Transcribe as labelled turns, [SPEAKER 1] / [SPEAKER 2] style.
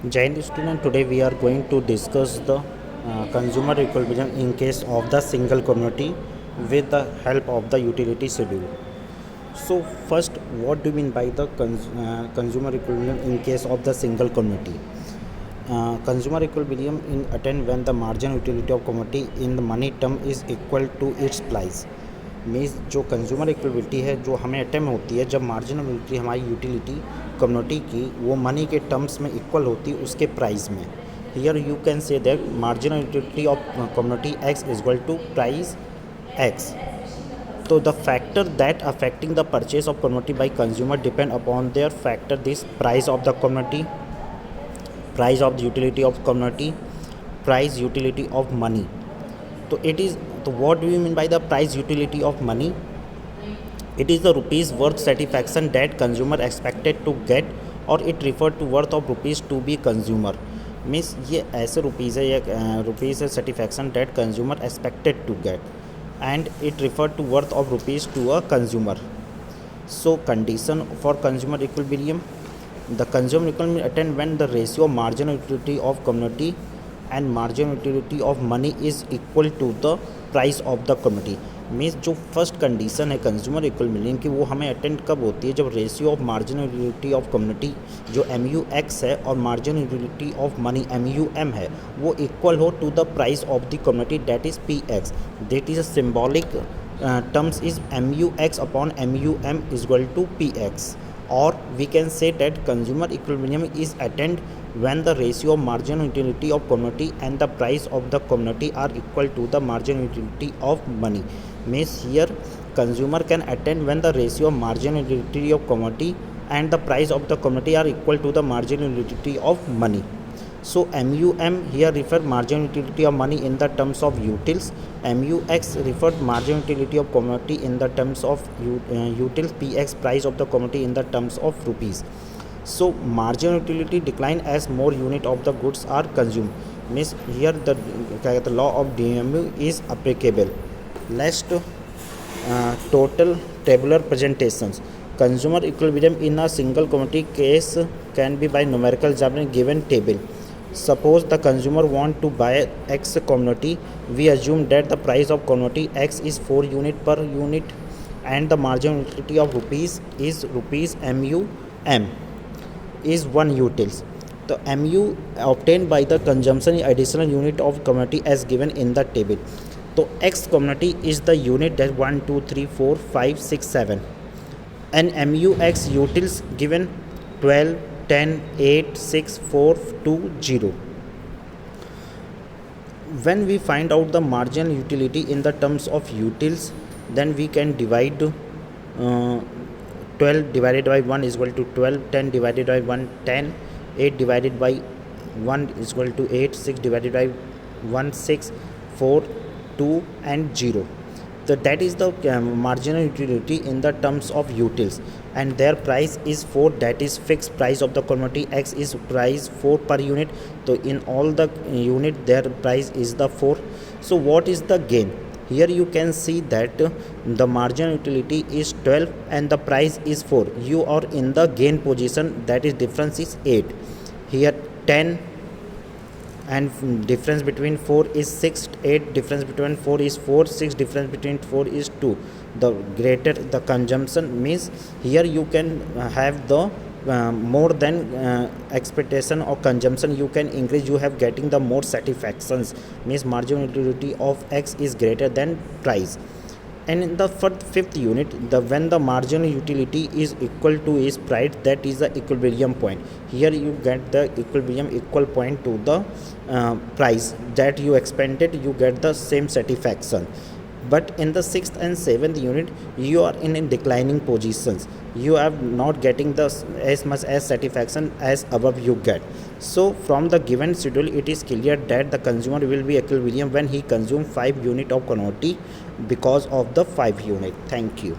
[SPEAKER 1] Jai student, today we are going to discuss the consumer equilibrium in case of the single community with the help of the utility schedule. So first, what do you mean by the consumer equilibrium in case of the single community? Consumer equilibrium in attain when the margin utility of commodity in the money term is equal to its price. Means जो consumer equality है जो हमें attempt होती है जब marginal utility हमारी utility community की वो मनी के टर्म्स में इक्वल होती है उसके प्राइस में. Here you can say that marginal utility of community X is equal to price X. So the factor that affecting the purchase of commodity by consumer depend upon their factor this price of the commodity, price of the utility of commodity, price utility of money. So it is, so what do you mean by the price utility of money? It is the rupees worth satisfaction that consumer expected to get और it refer to worth of rupees to be consumer. Means ये ऐसे rupees है या rupees है satisfaction that consumer expected to get and it referred to worth of rupees to a consumer. So condition for consumer equilibrium, the consumer equilibrium attain when the ratio of marginal utility of commodity and marginal utility of money is equal to the price of the commodity. Means जो first condition है consumer equilibrium की वो हमें attend कब होती है जब ratio of marginal utility of community जो MUX है और marginal utility of money MUM है वो इक्वल हो to the price of the community that is PX. That is a symbolic terms is MUX upon MUM is equal to PX. Or we can say that consumer equilibrium is attained when the ratio of marginal utility of commodity and the price of the commodity are equal to the marginal utility of money. Means here consumer can attain when the ratio of marginal utility of commodity and the price of the commodity are equal to the marginal utility of money. So MUM here refer marginal utility of money in the terms of utils. MUX refer marginal utility of commodity in the terms of utils. PX price of the commodity in the terms of rupees. So marginal utility decline as more unit of the goods are consumed. Means here the law of DMU is applicable. Next, total tabular presentations. Consumer equilibrium in a single commodity case can be by numerical example given table. Suppose the consumer want to buy X commodity. We assume that the price of commodity X is 4 unit per unit and the marginal utility of rupees is rupees MUM is 1 utils. The MU obtained by the consumption additional unit of commodity as given in the table. So X commodity is the unit that 1, 2, 3, 4, 5, 6, 7 and MUX utils given 12, 10, 8, 6, 4, 2, 0. When we find out the marginal utility in the terms of utils, then we can divide 12 divided by 1 is equal to 12, 10 divided by 1, 10, 8 divided by 1 is equal to 8, 6 divided by 1, 6, 4, 2 and 0. So that is the marginal utility in the terms of utils and their price is 4, that is fixed price of the commodity. X is price 4 per unit. So in all the unit their price is the 4. So what is the gain? Here you can see that the marginal utility is 12 and the price is 4. You are in the gain position, that is difference is 8. Here 10 and difference between 4 is 6, 8 difference between 4 is 4, 6 difference between 4 is 2. The greater the consumption means here you can have the more than expectation or consumption you can increase, you have getting the more satisfactions means marginal utility of X is greater than price. And in the fifth unit, when the marginal utility is equal to its price, that is the equilibrium point. Here you get the equilibrium equal point to the price that you expended, you get the same satisfaction. But in the sixth and seventh unit, you are in declining positions. You are not getting the as much as satisfaction as above you get. So from the given schedule, it is clear that the consumer will be equilibrium when he consumes 5 unit of commodity because of the 5 unit. Thank you.